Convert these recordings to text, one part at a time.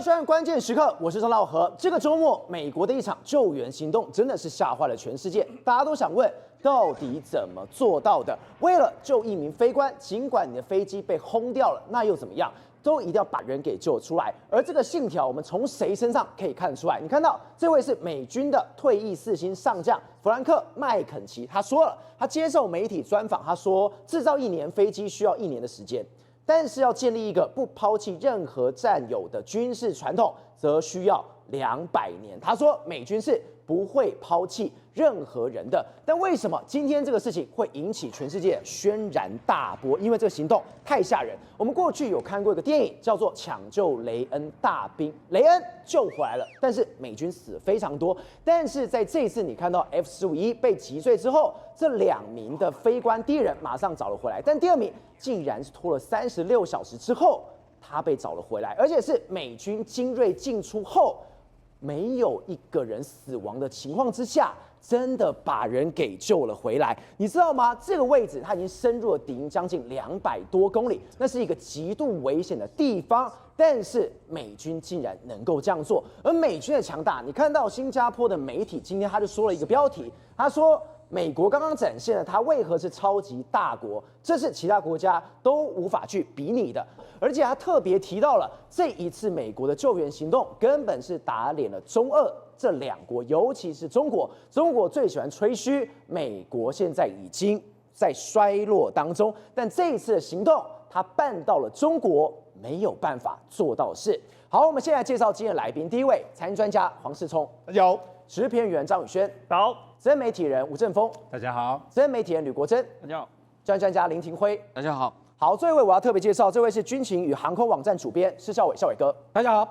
收看关键时刻，我是张道和。这个周末，美国的一场救援行动真的是吓坏了全世界，大家都想问，到底怎么做到的？为了救一名飞官，尽管你的飞机被轰掉了，那又怎么样？都一定要把人给救出来。而这个信条，我们从谁身上可以看出来？你看到这位是美军的退役4星上将弗兰克·麦肯齐，他说了，他接受媒体专访，他说，制造1年飞机需要1年的时间，但是要建立一个不抛弃任何战友的军事传统，则需要200年。他说，美军是不会抛弃任何人的。但为什么今天这个事情会引起全世界轩然大波？因为这个行动太吓人。我们过去有看过一个电影，叫做《抢救雷恩大兵》，雷恩救回来了，但是美军死非常多。但是在这一次，你看到 F-15E 被击坠之后，这2名的飞官，第一人马上找了回来，但第2名竟然是拖了36小时之后，他被找了回来，而且是美军精锐进出后，没有一个人死亡的情况之下，真的把人给救了回来。你知道吗？这个位置它已经深入了敌营将近200多公里，那是一个极度危险的地方。但是美军竟然能够这样做，而美军的强大，你看到新加坡的媒体今天他就说了一个标题，他说，美国刚刚展现了它为何是超级大国，这是其他国家都无法去比拟的。而且他特别提到了这一次美国的救援行动根本是打脸了中俄这2国，尤其是中国。中国最喜欢吹嘘美国现在已经在衰落当中，但这一次的行动，他办到了中国没有办法做到的事。好，我们现在介绍今天的来宾，第一位财经专家黄世聪，大家好；时事评论员张宇轩，好；资深媒体人吴正峰，大家好；资深媒体人吕国珍，大家好；专家林廷辉，大家好。好，最后一位我要特别介绍，这位是军情与航空网站主编施孝伟，孝伟哥，大家好。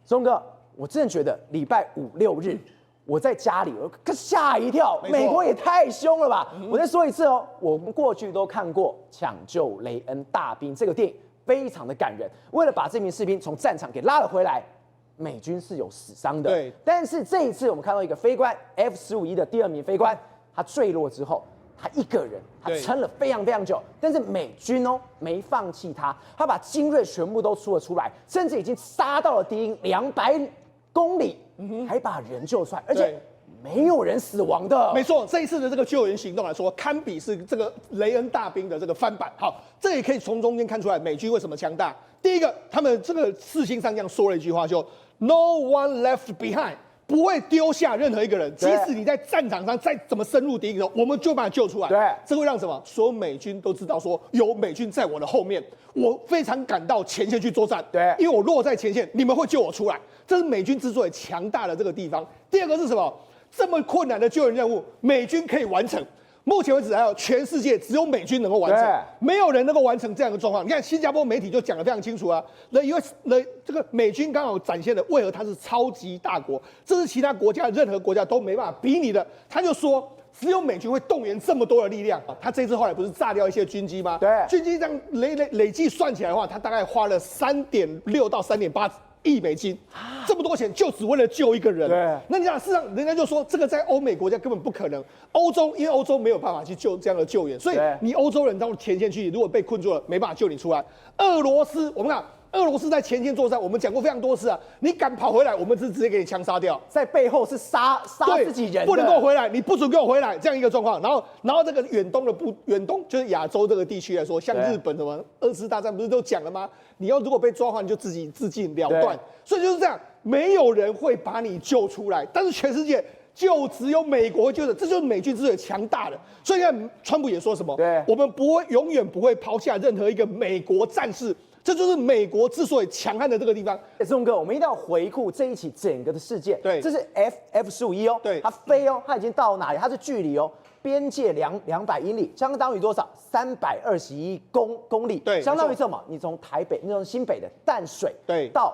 钟哥，我真的觉得礼拜5、6日我在家里，我吓一跳，美国也太凶了吧！我再说一次哦，我们过去都看过《抢救雷恩大兵》这个电影，非常的感人。为了把这名士兵从战场给拉了回来，美军是有死伤的。对，但是这一次我们看到一个飞官 F-15E 的第2名飞官，他坠落之后，他一个人，他撑了非常非常久，但是美军没放弃他，他把精锐全部都出了出来，甚至已经杀到了敌营200公里，还把人救出来，而且没有人死亡的。没错，这一次的这个救援行动来说，堪比是这个雷恩大兵的这个翻版。好，这也可以从中间看出来美军为什么强大。第一个，他们这个4星上将说了一句话，就 "No one left behind"。不会丢下任何一个人，即使你在战场上再怎么深入敌营，我们就把他救出来。对，这会让什么？所有美军都知道说，有美军在我的后面，我非常敢到前线去作战。对，因为我落在前线，你们会救我出来。这是美军之所以强大的这个地方。第二个是什么？这么困难的救援任务，美军可以完成。目前为止，还有全世界只有美军能够完成，没有人能够完成这样的状况。你看，新加坡媒体就讲得非常清楚啊。这个美军刚好展现了为何它是超级大国，这是其他国家任何国家都没办法比拟的。他就说，只有美军会动员这么多的力量。他这次后来不是炸掉一些军机吗？对，军机这样累计算起来的话，他大概花了3.6到3.8亿美金，这么多钱就只为了救一个人。对，那你想，事实上人家就说这个在欧美国家根本不可能。因为欧洲没有办法去救这样的救援，所以你欧洲人到前线去，如果被困住了，没办法救你出来。俄罗斯，我们看俄罗斯在前线作战，我们讲过非常多次啊，你敢跑回来，我们直接给你枪杀掉，在背后是杀自己人，不能够回来，你不准给我回来，这样一个状况。然后这个远东就是亚洲这个地区来说，像日本什么2次大战不是都讲了吗？你如果被抓的话，你就自己自尽了断。所以就是这样，没有人会把你救出来，但是全世界就只有美国救的，这就是美军之所以强大的。所以你看，川普也说什么？我们永远不会抛下任何一个美国战士。这就是美国之所以强悍的这个地方。钟哥，我们一定要回顾这一起整个的事件。对，这是 F-15E 哦，对，它飞哦，它已经到哪里？它是距离哦，边界200英里，相当于多少？321公里。对，相当于什么？你从台北，你从新北的淡水，对，到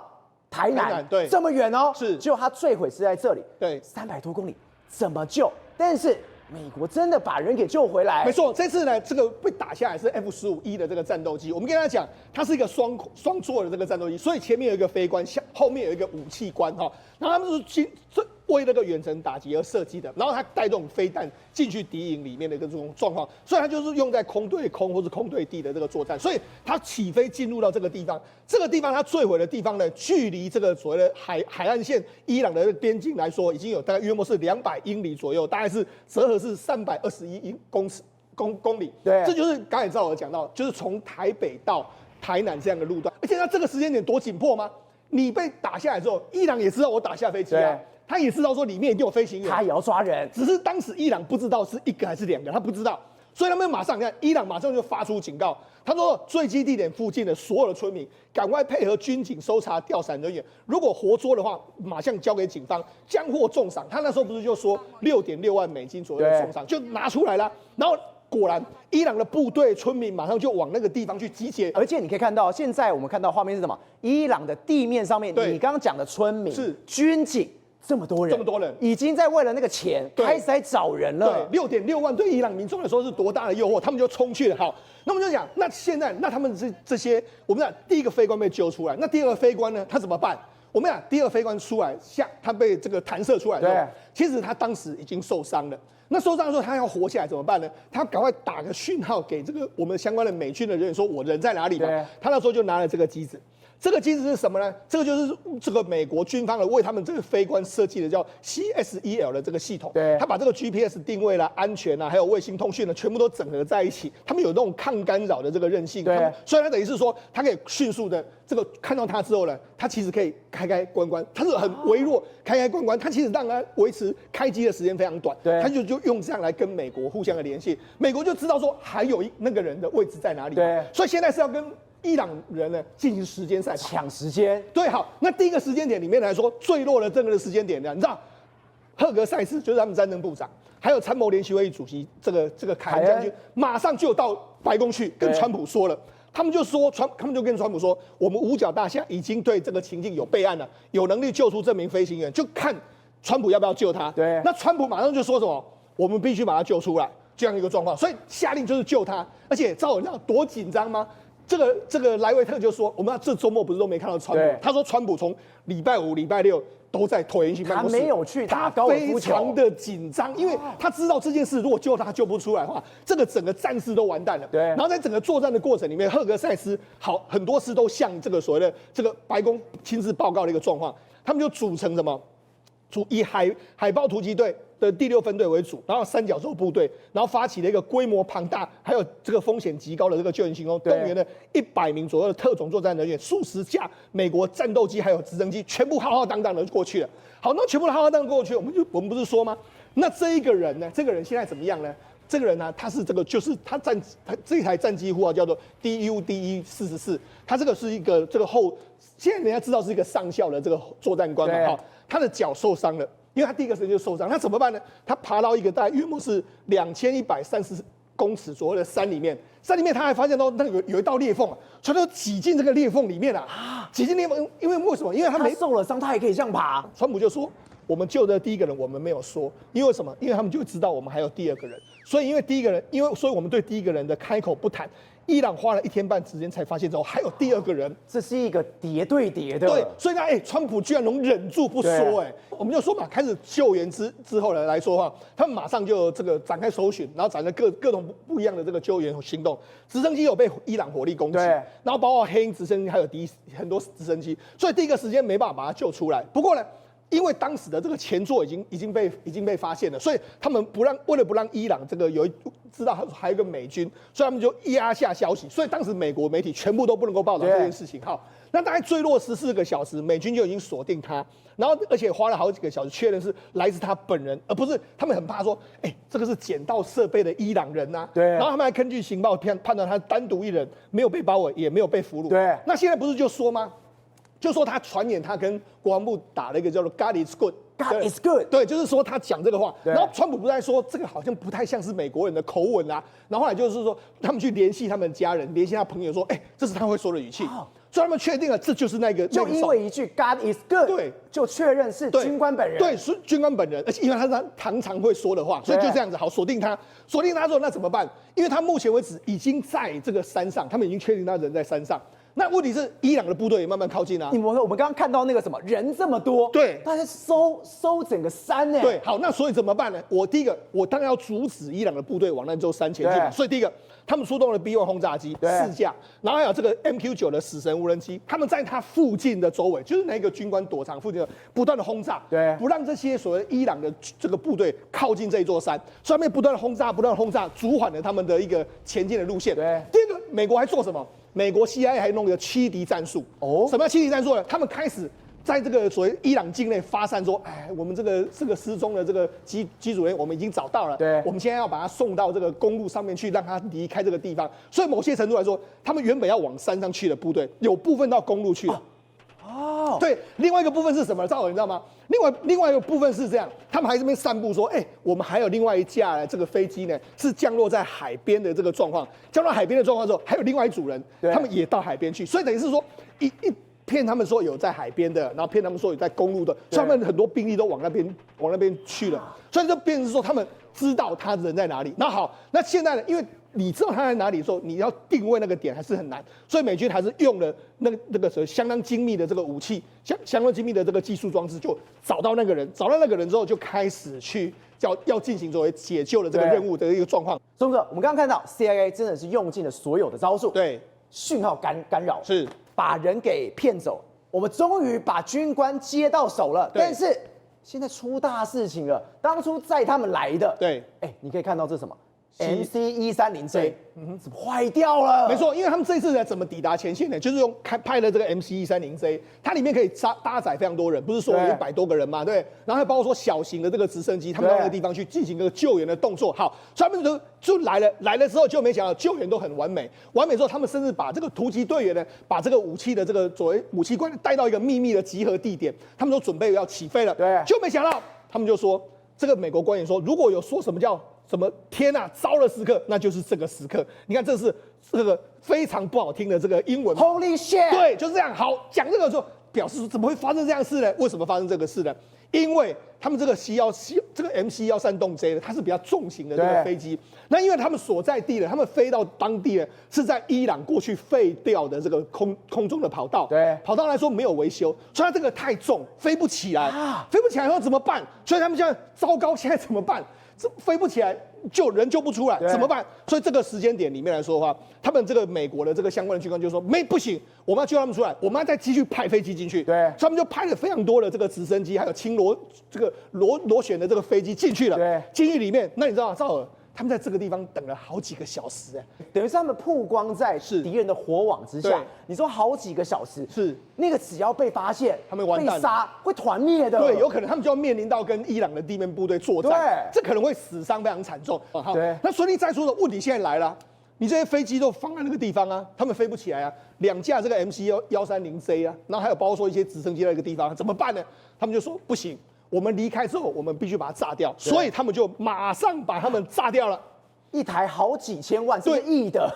台南，对，这么远哦。是，结果它坠毁是在这里，对，300多公里，怎么救？但是美国真的把人给救回来。没错，这次呢，这个被打下来是 F-15E 的这个战斗机。我们跟大家讲，它是一个双座的这个战斗机，所以前面有一个飞官，后面有一个武器官哈。然后他们说，为那个远程打击而设计的，然后它带动飞弹进去敌营里面的一个这种状况，所以它就是用在空对空或是空对地的这个作战，所以它起飞进入到这个地方，这个地方它坠毁的地方呢，距离这个所谓的海岸线伊朗的边境来说，已经有大概约莫是200英里左右，大概是折合是321公里，对，这就是刚才赵我讲到，就是从台北到台南这样的路段，而且它这个时间点多紧迫吗？你被打下来之后，伊朗也知道我打下飞机啊，他也知道说里面一定有飞行员，他也要抓人，只是当时伊朗不知道是1个还是2个，他不知道，所以他们马上看，伊朗马上就发出警告，他说坠机地点附近的所有的村民赶快配合军警搜查调查人员，如果活捉的话，马上交给警方，将获重赏。他那时候不是就说6.6万美金左右的重赏，就拿出来了，然后。果然，伊朗的部队、村民马上就往那个地方去集结，而且你可以看到，现在我们看到画面是什么？伊朗的地面上面，你刚刚讲的村民是军警，这么多人，已经在为了那个钱开始在找人了。对，6.6万对伊朗民众来说是多大的诱惑，他们就冲去了。好，那我们就讲，那现在那他们这些，我们讲第一个飞官被揪出来，那第二个飞官呢，他怎么办？我们讲第二个飞官出来，他被这个弹射出来之后，其实他当时已经受伤了。那受伤的时候，他要活下来怎么办呢？他赶快打个讯号给这个我们相关的美军的人员，说我人在哪里嘛。他那时候就拿了这个机子。这个机子是什么呢？这个就是这个美国军方的为他们这个飞官设计的叫 CSEL 的这个系统。他把这个 GPS 定位啦、安全啦，还有卫星通讯呢，全部都整合在一起。他们有那种抗干扰的这个韧性。所以它等于是说，它可以迅速的这个看到它之后呢，它其实可以开关，它是很微弱开关，它其实让它维持开机的时间非常短。它就用这样来跟美国互相的联系，美国就知道说还有那个人的位置在哪里。所以现在是要跟伊朗人呢进行时间赛跑，抢时间。对，好，那第一个时间点里面来说，坠落的这个时间点呢，你知道，赫格塞斯就是他们战争部长，还有参谋联席会议主席这个凯恩将军，马上就到白宫去跟川普说了。他们就跟川普说，我们五角大厦已经对这个情境有备案了，有能力救出这名飞行员，就看川普要不要救他。那川普马上就说什么，我们必须把他救出来，这样一个状况，所以下令就是救他。而且照你知道多紧张吗？这个莱维特就说，我们这周末不是都没看到川普？他说川普从礼拜5、礼拜6都在椭圆形办公室，他没有去打高尔夫球，非常的紧张，因为他知道这件事如果救他救不出来的话，这个整个战事都完蛋了。然后在整个作战的过程里面，赫格塞斯很多次都向这个所谓的这个白宫亲自报告的一个状况，他们就组成什么？以海豹突击队的第6分队为主，然后三角洲部队，然后发起了一个规模庞大，还有这个风险极高的这个救援行动，动员了100名左右的特种作战人员，数十架美国战斗机还有直升机，全部浩浩荡荡的过去了。好，那全部浩浩荡荡过去，我们不是说吗？那这一个人呢？这个人现在怎么样呢？这个人呢，他是就是他这一台战机呼叫做 DU-44，他这个是一个这个现在人家知道是一个上校的这个作战官嘛，他的脚受伤了，因为他第一个时间就受伤，他怎么办呢？他爬到一个大概约莫是2130公尺左右的山里面他还发现到那个有一道裂缝啊，所以他就挤进这个裂缝里面啊，挤进裂缝，因为什么？因为他受了伤，他也可以这样爬。川普就说，我们救的第一个人我们没有说，因为什么？因为他们就知道我们还有第二个人，所以所以我们对第一个人的开口不谈。伊朗花了1天半时间才发现之后，还有第二个人，这是一个叠对叠的。对，所以呢，川普居然能忍住不说，我们就说嘛，开始救援之后来说的话，他们马上就这个展开搜寻，然后展开各种不一样的这个救援行动。直升机有被伊朗火力攻击，然后包括黑鹰直升机还有很多直升机，所以第一个时间没办法把它救出来。不过呢，因为当时的这个前作已经被发现了，所以他们为了不让伊朗这个知道还有一个美军，所以他们就压下消息，所以当时美国媒体全部都不能够报道这件事情。好，那大概坠落14个小时，美军就已经锁定他，然后而且花了好几个小时确认是来自他本人，而不是他们很怕说，这个是捡到设备的伊朗人呐。然后他们还根据情报判断他单独一人，没有被包围，也没有被俘虏。那现在不是就说吗？就说他传言他跟国防部打了一个叫做 God is good。God is good， 对，就是说他讲这个话，然后川普不在说这个好像不太像是美国人的口吻啊，然后后来就是说他们去联系他们家人，联系他朋友说，这是他会说的语气，所以他们确定了这就是那个，就因为一句 God is good， 对，就确认是军官本人，对，是军官本人，而且因为他是他常会说的话，所以就这样子，好锁定他之后那怎么办？因为他目前为止已经在这个山上，他们已经确定他人在山上。那问题是伊朗的部队也慢慢靠近啊。我们刚刚看到那个什么人这么多，对，大家收整个山呢。对，好，那所以怎么办呢？我当然要阻止伊朗的部队往那座山前进嘛。所以第一个，他们出动了 B1 轰炸机4架，然后还有这个 MQ9的死神无人机，他们在它附近的周围，就是那个军官躲藏附近的，不断的轰炸，对，不让这些所谓伊朗的这个部队靠近这一座山，所以他们不断的轰炸，阻缓了他们的一个前进的路线。对，第二个，美国还做什么？美国 CIA 还弄一个7敌战术。哦，什么叫7敌战术呢？他们开始在这个所谓伊朗境内发散说，我们这个失踪的这个机组人，我们已经找到了，对，我们现在要把他送到这个公路上面去，让他离开这个地方。所以某些程度来说，他们原本要往山上去的部队，有部分到公路去了。哦，对，另外一个部分是什么？赵总，你知道吗？另外一个部分是这样，他们还这边散布说，我们还有另外一架这个飞机呢，是降落在海边的这个状况。降落海边的状况之后，还有另外一组人，他们也到海边去，所以等于是说一骗他们说有在海边的，然后骗他们说有在公路的，所以他们很多兵力都往那边去了，所以就变成是说他们知道他人在哪里。那好，那现在呢，因为你知道他在哪里的时候，你要定位那个点还是很难，所以美军还是用了那个相当精密的这个武器，相当精密的这个技术装置，就找到那个人之后，就开始去要进行所谓解救的这个任务的一个状况。钟哥，我们刚刚看到 CIA 真的是用尽了所有的招数，对，讯号干扰是把人给骗走，我们终于把军官接到手了，但是现在出大事情了，当初载他们来的，对，你可以看到这是什么？ MC-130J 怎么坏掉了？没错，因为他们这一次呢怎么抵达前线呢？就是用派了这个 MC-130J， 它里面可以搭载非常多人，不是说有100多个人嘛，对。然后还包括说小型的这个直升机，他们到那个地方去进行一个救援的动作。好，所以他们就来了之后，就没想到救援都很完美之后，他们甚至把这个突击队员呢，把这个武器的这个所谓武器官带到一个秘密的集合地点，他们都准备要起飞了，对，就没想到他们就说，这个美国官员说，如果有说什么叫什么天啊，糟了时刻，那就是这个时刻。你看，这是这个非常不好听的这个英文 ，Holy shit！ 对，就是这样。好，讲这个时候，表示怎么会发生这样的事呢？为什么发生这个事呢？因为他们这个这个 MC-130J 呢，它是比较重型的这个飞机。那因为他们所在地呢，他们飞到当地呢，是在伊朗过去废掉的这个空中的跑道。对，跑道来说没有维修，所以它这个太重，飞不起来。飞不起来后怎么办？所以他们现在糟糕，现在怎么办？这飞不起来，救不出来，怎么办？所以这个时间点里面来说的话，他们这个美国的这个相关的军官就说，不行，我们要救他们出来，我们要再继续派飞机进去。对，所以他们就派了非常多的这个直升机，还有轻螺旋的这个飞机进去了。对，进去里面，那你知道吗？赵尔，他们在这个地方等了好几个小时，等于是他们曝光在敌人的火网之下。你说好几个小时，是那个只要被发现，他们完蛋，被杀会团灭的。对，有可能他们就要面临到跟伊朗的地面部队作战，这可能会死伤非常惨重。对，那所以再说的问题现在来了，你这些飞机都放在那个地方啊，他们飞不起来啊，2架这个 MC-130J 啊，然后还有包括说一些直升机在一个地方，怎么办呢？他们就说不行，我们离开之后，我们必须把它炸掉，所以他们就马上把他们炸掉了。一台好几千万，是亿的，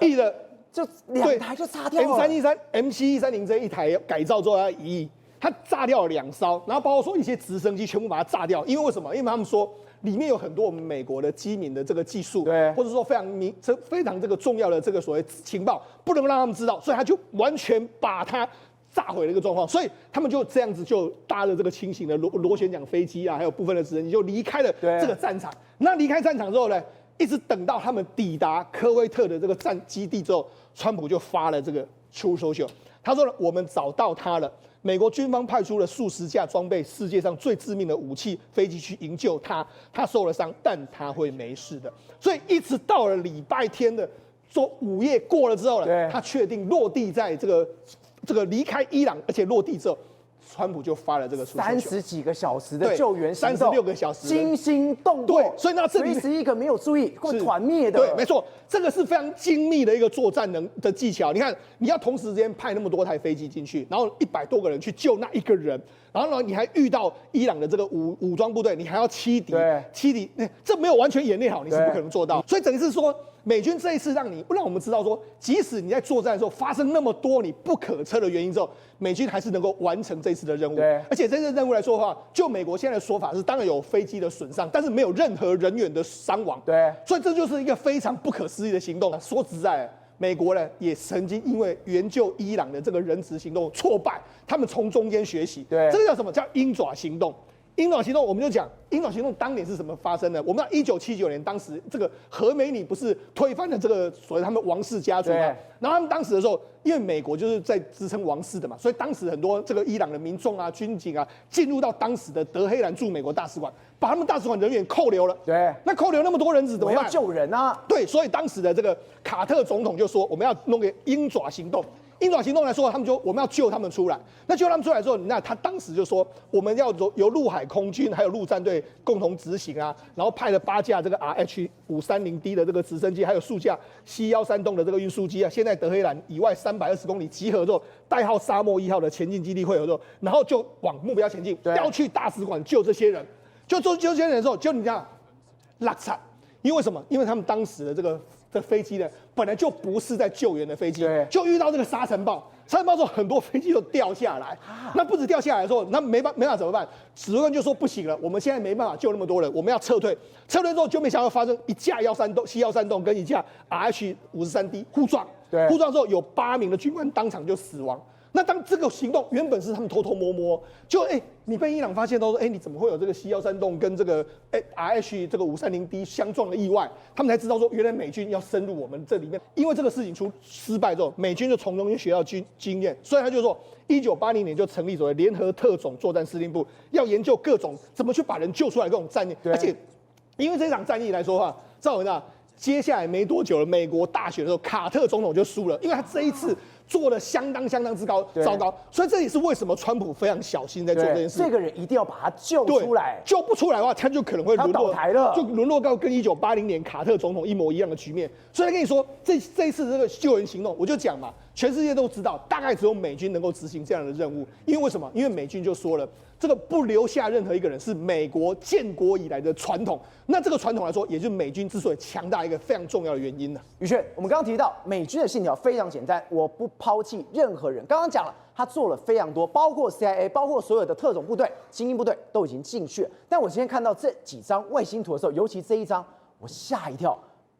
就2台就炸掉了。MC-130 这一台改造之后要1亿，它炸掉了2艘，然后包括说一些直升机全部把它炸掉，因为为什么？因为他们说里面有很多我们美国的机敏的这个技术，对，或者说非常这个重要的这个所谓情报，不能让他们知道，所以他就完全把它炸毁了一个状况，所以他们就这样子就搭着这个轻型的螺旋桨飞机啊，还有部分的直升机就离开了这个战场。那离开战场之后呢？一直等到他们抵达科威特的这个战基地之后，川普就发了这个 True Social， 他说我们找到他了，美国军方派出了数十架装备世界上最致命的武器飞机去营救他，他受了伤，但他会没事的。所以一直到了礼拜天的午夜过了之后呢，他确定落地在这个离开伊朗，而且落地之后。川普就发了这个30几个小时的救援行动，36个小时，惊心动魄。对，所以那这里随时一个没有注意会团灭的。对，没错，这个是非常精密的一个作战的技巧。你看，你要同时之间派那么多台飞机进去，然后100多个人去救那一个人，然后呢，你还遇到伊朗的这个武装部队，你还要欺敌，这没有完全演练好，你是不可能做到。所以等于是说。美军这一次让我们知道说，即使你在作战的时候发生那么多你不可测的原因之后，美军还是能够完成这次的任务。而且这次任务来说的话，就美国现在的说法是，当然有飞机的损伤，但是没有任何人员的伤亡。对，所以这就是一个非常不可思议的行动。说实在，美国呢也曾经因为援救伊朗的这个人质行动挫败，他们从中间学习。对，这个叫什么？叫鹰爪行动。鹰爪行动，我们就讲鹰爪行动当年是怎么发生的。我们知道1979年，当时这个何美尼不是推翻了这个所谓他们王室家族吗？然后他们当时的时候，因为美国就是在支撑王室的嘛，所以当时很多这个伊朗的民众啊、军警啊，进入到当时的德黑兰驻美国大使馆，把他们大使馆人员扣留了。对，那扣留那么多人质怎么办？要救人啊！对，所以当时的这个卡特总统就说，我们要弄个鹰爪行动。鹰爪行动来说，他们就我们要救他们出来。那救他们出来之后，那他当时就说，我们要由陆海空军还有陆战队共同执行啊，然后派了8架这个 RH530D 的这个直升机，还有数架C-130洞的这个运输机啊，现在德黑兰以外320公里集合之后，代号沙漠1号的前进基地汇合之后，然后就往目标前进，要去大使馆救这些人。救这些人的时候，就你这样落惨，因为什么？因为他们当时的这个飞机呢，本来就不是在救援的飞机，就遇到这个沙尘暴。沙尘暴之后，很多飞机都掉下来。那不止掉下来的时候，那没办法怎么办？指挥官就说不行了，我们现在没办法救那么多人，我们要撤退。撤退之后，就没想到发生一架C-130跟一架 RH-53D 互撞。互撞之后有8名的军官当场就死亡。那当这个行动原本是他们偷偷摸摸，就你被伊朗发现都说，你怎么会有这个C-130跟这个RH 这个530D 相撞的意外？他们才知道说，原来美军要深入我们这里面。因为这个事情失败之后，美军就从中间学到经验，所以他就说，1980年就成立所谓联合特种作战司令部，要研究各种怎么去把人救出来各种战役。而且，因为这场战役来说的话，赵文啊，接下来没多久了，美国大选的时候，卡特总统就输了，因为他这一次做的相当之糟糕，所以这也是为什么川普非常小心在做这件事。这个人一定要把他救出来，救不出来的话，他就可能会倒台了，就沦落到跟1980年卡特总统一模一样的局面。所以跟你说，这一次这个救援行动，我就讲嘛，全世界都知道，大概只有美军能够执行这样的任务。因为为什么？因为美军就说了，这个不留下任何一个人是美国建国以来的传统。那这个传统来说，也就是美军之所以强大一个非常重要的原因呢。宇轩，我们刚刚提到美军的信条非常简单，我不抛弃任何人。刚刚讲了，他做了非常多，包括 CIA， 包括所有的特种部队、精英部队都已经进去了。但我今天看到这几张卫星图的时候，尤其这一张，我吓一跳。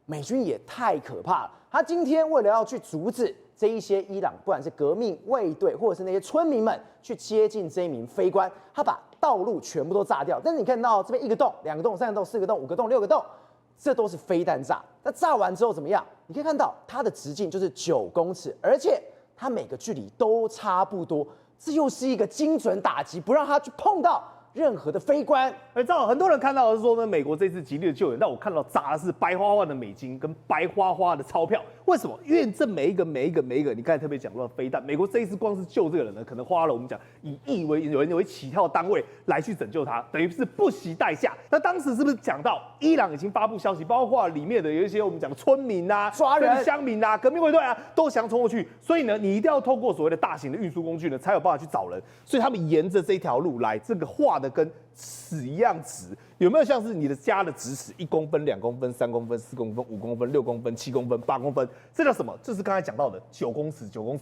美军也太可怕了，他今天为了要去阻止这一些伊朗，不管是革命卫队或者是那些村民们去接近这一名飞官，他把道路全部都炸掉。但是你看到这边1个洞、2个洞、3个洞、4个洞、5个洞、6个洞，这都是飞弹炸。那炸完之后怎么样？你可以看到它的直径就是9公尺，而且它每个距离都差不多，这又是一个精准打击，不让它去碰到任何的飞官。很多人看到的是说呢，美国这次极力的救援，但我看到砸的是白花花的美金跟白花花的钞票。为什么？因为这每一个，你刚才特别讲到飞弹，美国这一次光是救这个人呢，可能花了我们讲以亿为起跳单位来去拯救他，等于是不惜代价。那当时是不是讲到伊朗已经发布消息，包括里面的有一些我们讲村民啊、抓人、乡民啊、革命卫队啊，都想冲过去，所以呢，你一定要透过所谓的大型的运输工具呢，才有办法去找人。所以他们沿着这条路来，这个画的跟尺一样直，有没有像是你的家的直尺1公分、2公分、3公分、4公分、5公分、6公分、7公分、8公分？这叫什么？这是刚才讲到的9公尺。9公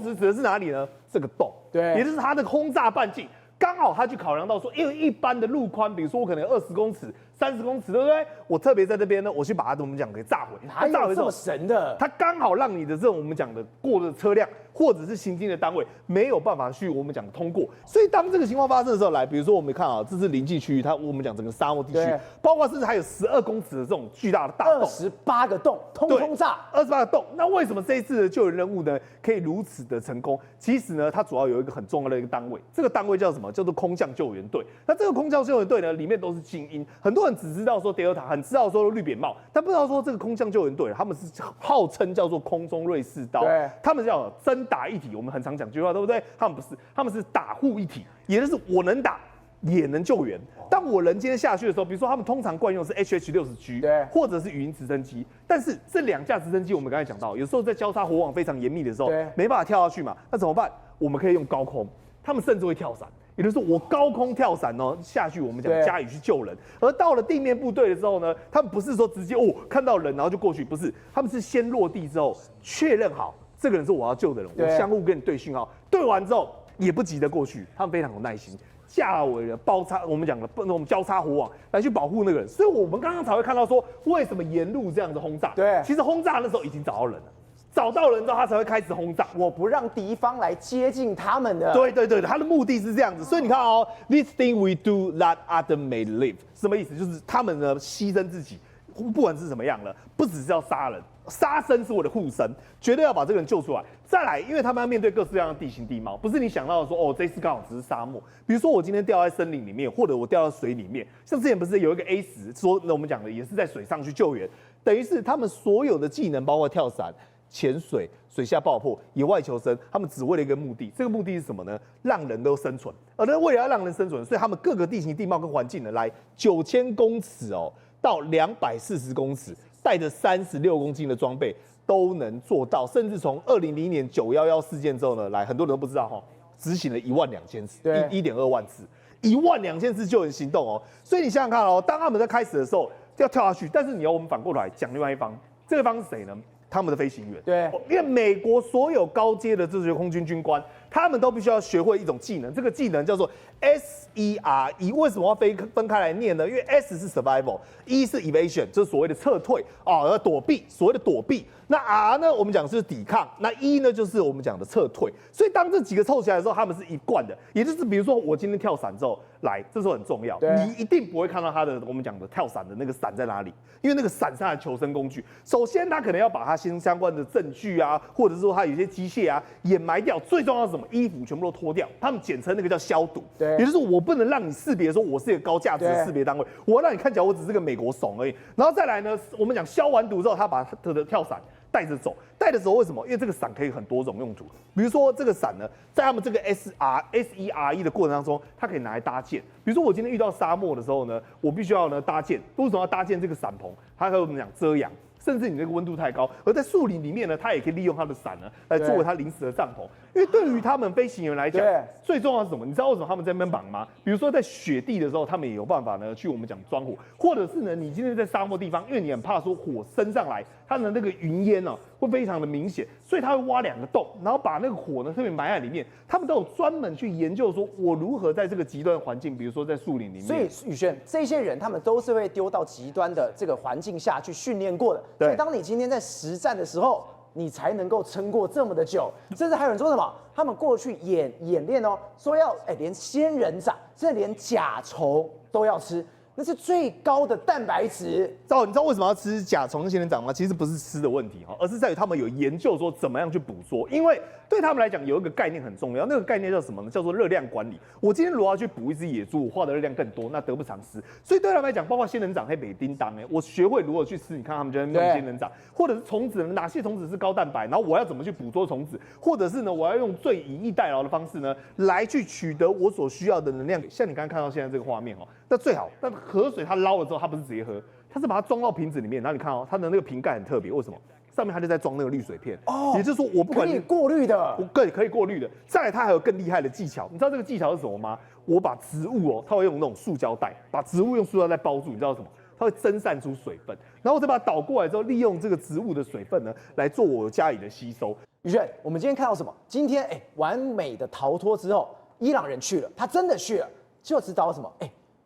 尺指的是哪里呢？这个洞，对，也就是它的轰炸半径。刚好他去考量到说，因为一般的路宽，比如说我可能有20公尺、30公尺，对不对？我特别在这边呢，我去把它我们讲给炸毁。哪有这么神的？它刚好让你的这种我们讲的过的车辆或者是行经的单位没有办法去我们讲通过。所以当这个情况发生的时候，比如说我们看啊，这是临近区域，我们讲整个沙漠地区，包括甚至还有12公尺的这种巨大的大洞，28个洞，通炸，28个洞。那为什么这一次的救援任务呢可以如此的成功？其实呢，它主要有一个很重要的一个单位，这个单位叫什么？叫做空降救援队。那这个空降救援队呢，里面都是精英，很多人只知道说 Delta， 很知道说绿扁帽，但不知道说这个空降救援队，他们是号称叫做空中瑞士刀，他们叫真打一体。我们很常讲这句话，对不对？他们不是，他们是打护一体，也就是我能打。也能救援。当我人今天下去的时候，比如说他们通常惯用是 HH-60G， 对，或者是语音直升机。但是这2架直升机，我们刚才讲到，有时候在交叉火网非常严密的时候，没办法跳下去嘛，那怎么办？我们可以用高空，他们甚至会跳伞。也就是说，我高空跳伞哦下去，我们讲加以去救人。而到了地面部队的时候呢，他们不是说直接看到人然后就过去，不是，他们是先落地之后确认好这个人是我要救的人，我相互跟你对讯号，对完之后也不急着过去，他们非常有耐心。架为了包插，我们讲的那种交叉火网来去保护那个人，所以我们刚刚才会看到说，为什么沿路这样的轰炸？对，其实轰炸那时候已经找到人了。找到人之后，他才会开始轰炸。我不让敌方来接近他们的。对，他的目的是这样子。所以你看哦 ，this thing we do that other may live， 什么意思？就是他们呢牺牲自己，不管是什么样了，不只是要杀人，杀生是为了护身，绝对要把这个人救出来。再来，因为他们要面对各式各样的地形地貌，不是你想到的说哦，这一次刚好只是沙漠。比如说我今天掉在森林里面，或者我掉到水里面，像之前不是有一个 A10说，那我们讲的也是在水上去救援，等于是他们所有的技能，包括跳伞、潜水、水下爆破、野外求生，他们只为了一个目的，这个目的是什么呢？让人都生存。而为了要让人生存，所以他们各个地形地貌跟环境呢，来9000公尺哦到240公尺，带着36公斤的装备都能做到，甚至从2000年911事件之后呢，来很多人都不知道哈，执行了12000次，1.2万次，12000次救援行动哦。所以你想想看哦，当他们在开始的时候要跳下去，但是你要我们反过来讲另外一方，这个方是谁呢？他们的飞行员，对，因为美国所有高阶的这些空军军官，他们都必须要学会一种技能，这个技能叫做 SERE。为什么要分开来念呢？因为 S 是 survival，E 是 evasion， 就是所谓的撤退啊，躲避，所谓的躲避。那 R 呢，我们讲的是抵抗，那 E 呢，就是我们讲的撤退。所以当这几个凑起来的时候，他们是一贯的，也就是比如说我今天跳伞之后来，这时候很重要，你一定不会看到他的我们讲的跳伞的那个伞在哪里，因为那个伞是他的求生工具。首先他可能要把他相关的证据啊，或者说他有一些机械啊掩埋掉，最重要是什么？衣服全部都脱掉，他们简称那个叫消毒。对，也就是我不能让你识别说我是一个高价值的识别单位，我要让你看起来我只是个美国怂而已。然后再来呢，我们讲消完毒之后，他把他的跳伞带着走，为什么？因为这个伞可以很多种用途。比如说这个伞呢，在他们这个 SERE 的过程当中，它可以拿来搭建。比如说我今天遇到沙漠的时候呢，我必须要呢搭建。为什么要搭建这个伞棚？它和我们讲遮阳。甚至你那个温度太高，而在树林里面呢，它也可以利用它的伞呢来作为它临时的帐篷。因为对于他们飞行员来讲，最重要的是什么？你知道为什么他们在那边忙吗？比如说在雪地的时候，他们也有办法呢去我们讲装火，或者是呢你今天在沙漠地方，因为你很怕说火升上来，它的那个云烟呢会非常的明显，所以他会挖2个洞，然后把那个火呢特别埋在里面。他们都有专门去研究说，我如何在这个极端环境，比如说在树林里面。所以宇轩，这些人他们都是会丢到极端的这个环境下去训练过的。所以当你今天在实战的时候，你才能够撑过这么的久。甚至还有人说什么，他们过去演练哦，说要连仙人掌，甚至连甲虫都要吃。那是最高的蛋白质。你知道为什么要吃甲虫跟仙人掌吗？其实不是吃的问题哈，而是在于他们有研究说怎么样去捕捉。因为对他们来讲有一个概念很重要，那个概念叫什么呢？叫做热量管理。我今天如果要去捕一只野猪，我花的热量更多，那得不偿失。所以对他们来讲，包括仙人掌、黑北叮当，我学会如何去吃。你看他们就在弄仙人掌，或者是虫子，哪些虫子是高蛋白，然后我要怎么去捕捉虫子，或者是呢，我要用最以逸待劳的方式呢，来去取得我所需要的能量。像你刚刚看到现在这个画面哦，那最好，那河水它捞了之后，它不是直接喝，它是把它装到瓶子里面。然后你看哦，它的那个瓶盖很特别，为什么？上面它就在装那个滤水片哦，也就是说我不管可以过滤的，可以过滤的。再来，它还有更厉害的技巧，你知道这个技巧是什么吗？我把植物哦，它会用那种塑胶袋，把植物用塑胶袋包住，你知道什么？它会蒸散出水分，然后我再把它倒过来之后，利用这个植物的水分呢，来做我家里的吸收。宇轩，我们今天看到什么？今天完美的逃脱之后，伊朗人去了，他真的去了，就知道什么？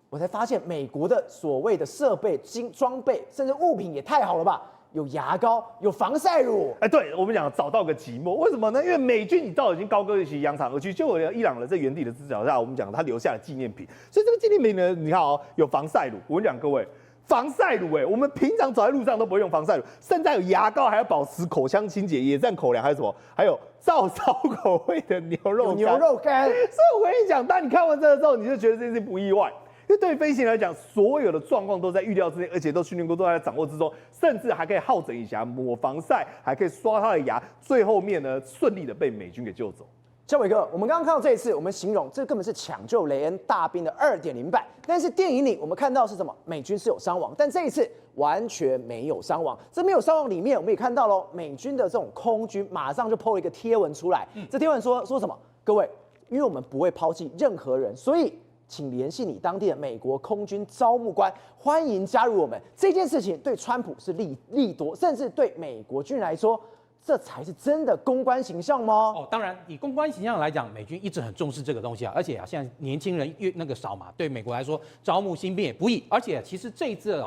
我才发现美国的所谓的设备、装备，甚至物品也太好了吧？有牙膏，有防晒乳。对我们讲找到个寂寞，为什么呢？因为美军你早已经高歌起扬长而去，就有伊朗人在原地的支脚下，我们讲他留下了纪念品。所以这个纪念品呢，你看哦，有防晒乳。我跟你讲各位，防晒乳我们平常走在路上都不会用防晒乳，甚至还有牙膏，还要保持口腔清洁、野战口粮，还有什么？还有照烧口味的牛肉干。所以我跟你讲，当你看完这个之后，你就觉得这件事不意外。因为对于飞行员来讲，所有的状况都在预料之内，而且都训练过，都在掌握之中，甚至还可以好整以暇、抹防晒，还可以刷他的牙，最后面呢顺利的被美军给救走。嘉伟哥，我们刚刚看到这一次，我们形容这根本是抢救雷恩大兵的2.0版，但是电影里我们看到是什么？美军是有伤亡，但这一次完全没有伤亡。这没有伤亡里面，我们也看到喽，美军的这种空军马上就 po 了一个贴文出来，这贴文说什么？各位，因为我们不会抛弃任何人，所以请联系你当地的美国空军招募官，欢迎加入我们。这件事情对川普是利多，甚至对美国军人来说，这才是真的公关形象吗？哦，当然，以公关形象来讲，美军一直很重视这个东西啊，而且啊，现在年轻人越那个少嘛，对美国来说招募新兵也不易，而且其实这一次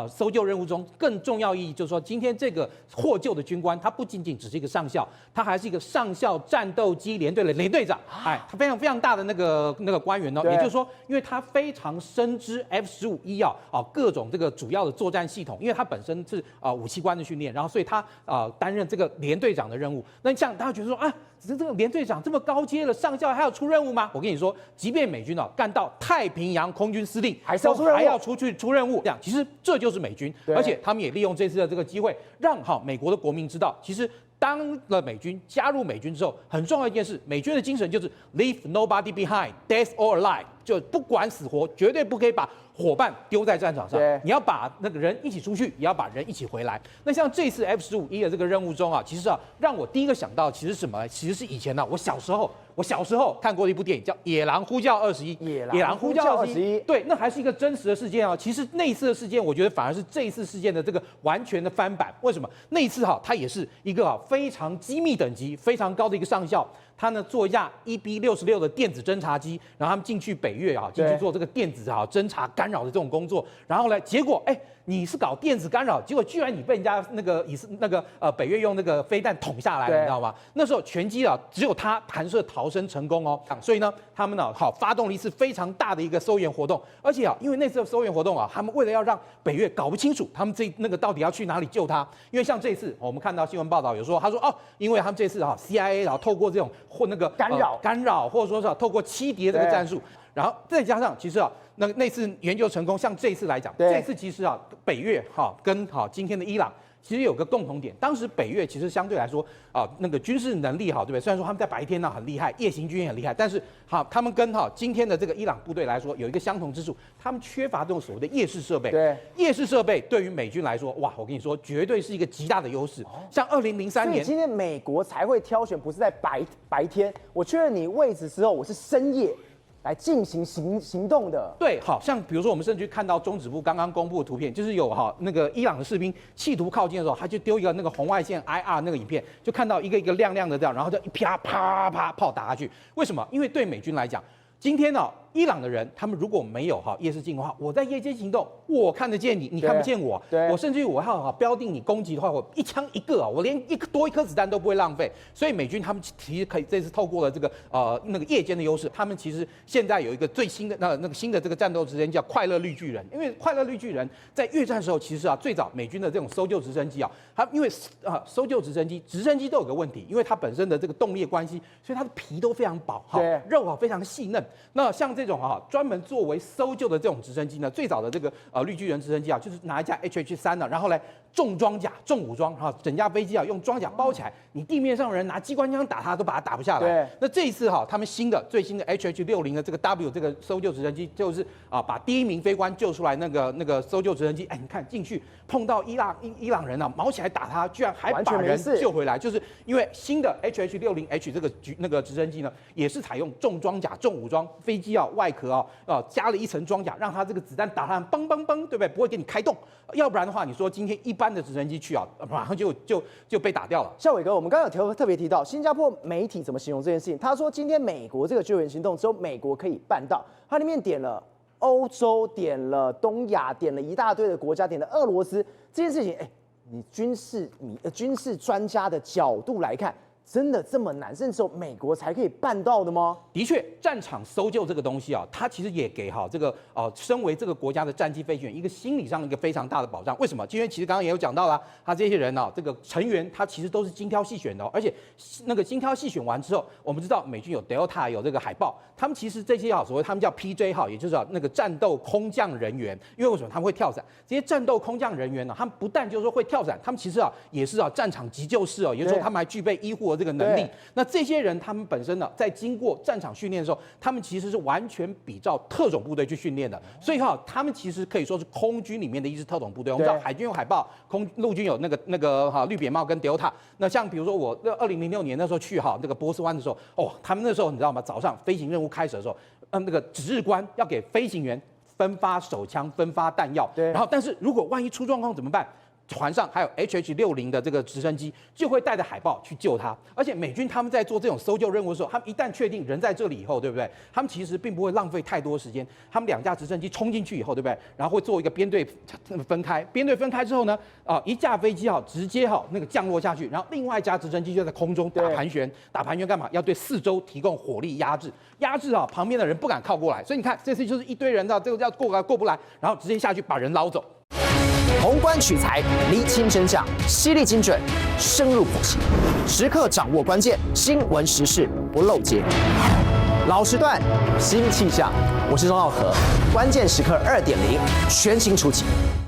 搜救任务中更重要意义就是说，今天这个获救的军官，他不仅仅只是一个上校，他还是一个上校战斗机联队的连队长，哎，他非常非常大的那个官员哦，也就是说，因为他非常深知 F-15E各种这个主要的作战系统，因为他本身是武器官的训练，然后所以他担任这个连队长的任务。那像大家觉得说啊，只是这个连队长这么高阶了，上校还要出任务吗？我跟你说，即便美军干到太平洋空军司令，还是要出任务，还要出去出任务。这样，其实这就是美军，而且他们也利用这次的这个机会，让美国的国民知道，其实。当了美军加入美军之后，很重要一件事，美军的精神就是 leave nobody behind, death or alive， 就不管死活，绝对不可以把伙伴丢在战场上。你要把那个人一起出去，也要把人一起回来。那像这次 F-15E 的这个任务中其实让我第一个想到，其实什么？其实是以前我小时候看过的一部电影，叫《野狼呼叫21》。野狼呼叫21，对，那还是一个真实的事件其实那一次的事件，我觉得反而是这一次事件的这个完全的翻版。为什么？那一次他也是一个非常机密等级非常高的一个上校，他呢坐一架 EB-66的电子侦察机，然后他们进去北越进去做这个电子侦察干扰的这种工作，然后呢，结果你是搞电子干扰，结果居然你被人家北越用那个飞弹捅下来了，你知道吗？那时候全机只有他弹射逃生成功所以呢，他们发动了一次非常大的一个搜援活动，而且因为那次的搜援活动他们为了要让北越搞不清楚他们到底要去哪里救他，因为像这次我们看到新闻报道有说，他说因为他们这次CIA 透过这种或干扰，或者说是透过欺敌的这个战术。然后再加上，其实那次研究成功，像这一次来讲，这次其实北越跟今天的伊朗其实有个共同点，当时北越其实相对来说那个军事能力对不对？虽然说他们在白天很厉害，夜行军也很厉害，但是他们跟今天的这个伊朗部队来说有一个相同之处，他们缺乏这种所谓的夜视设备。对，夜视设备对于美军来说，哇，我跟你说，绝对是一个极大的优势。像2003年，所以今天美国才会挑选不是在白天，我确认你位置之后，我是深夜来进行行动的。对，好像比如说我们甚至看到中指部刚刚公布的图片，就是有那个伊朗的士兵企图靠近的时候，他就丢一个那个红外线 IR 那个影片，就看到一个一个亮亮的这样，然后就一啪啪啪炮打下去。为什么？因为对美军来讲，今天伊朗的人，他们如果没有夜视镜的话，我在夜间行动，我看得见你，你看不见我。我甚至于我要标定你攻击的话，我一枪一个我连多一颗子弹都不会浪费。所以美军他们其实可以这次透过了这个那个夜间的优势，他们其实现在有一个最新的那个新的这个战斗直升机叫快乐绿巨人。因为快乐绿巨人在越战的时候，其实最早美军的这种搜救直升机它因为搜救直升机都有个问题，因为它本身的这个动力的关系，所以它的皮都非常薄肉非常细嫩。那像这种专门作为搜救的这种直升机呢，最早的这个绿巨人直升机就是拿一架 HH-3然后来重装甲、重武装整架飞机用装甲包起来，你地面上的人拿机关枪打它都把它打不下来。那这一次他们最新的 HH-60的这个 W 这个搜救直升机，就是把第一名飞官救出来那个搜救直升机，你看进去碰到伊朗人毛起来打他，居然还把人救回来，就是因为新的 HH-60H 这个直升机呢，也是采用重装甲、重武装，飞机外壳加了一层装甲，让它这个子弹打它嘣嘣嘣，对不对？不会给你开洞，要不然的话，你说今天一般的直升机去马上就被打掉了。孝瑋哥，我们刚刚有特别提到新加坡媒体怎么形容这件事情？他说今天美国这个救援行动只有美国可以办到，它里面点了欧洲，点了东亚，点了一大堆的国家，点了俄罗斯。这件事情，你军事专家的角度来看，真的这么难，甚至只有美国才可以办到的吗？的确，战场搜救这个东西它其实也给这个身为这个国家的战机飞行员一个心理上的一个非常大的保障。为什么？因为其实刚刚也有讲到啦，他这些人这个成员他其实都是精挑细选的而且那个精挑细选完之后，我们知道美军有 Delta 有这个海豹，他们其实这些所谓他们叫 PJ 也就是那个战斗空降人员。因为为什么他们会跳伞？这些战斗空降人员他们不但就是说会跳伞，他们其实也是战场急救师也就是说他们还具备医护的这个能力。那这些人他们本身在经过战场训练的时候，他们其实是完全比照特种部队去训练的，所以他们其实可以说是空军里面的一支特种部队。我们知道海军有海豹，陆军有那个绿扁帽跟 Delta。那像比如说我2006年那时候去那个波斯湾的时候，他们那时候你知道吗？早上飞行任务开始的时候，那个指挥官要给飞行员分发手枪、分发弹药，然后但是如果万一出状况怎么办？船上还有 HH-60的这个直升机，就会带着海豹去救他。而且美军他们在做这种搜救任务的时候，他们一旦确定人在这里以后，对不对？他们其实并不会浪费太多时间。他们2架直升机冲进去以后，对不对？然后会做一个编队分开，编队分开之后呢，一架飞机直接那个降落下去，然后另外一架直升机就在空中打盘旋，打盘旋干嘛？要对四周提供火力压制，旁边的人不敢靠过来。所以你看，这次就是一堆人这个要过不来，然后直接下去把人捞走。宏观取材，厘清真相，犀利精准，深入剖析，时刻掌握关键，新闻时事不漏接。老时段，新气象，我是钟浩和，关键时刻2.0全新出击。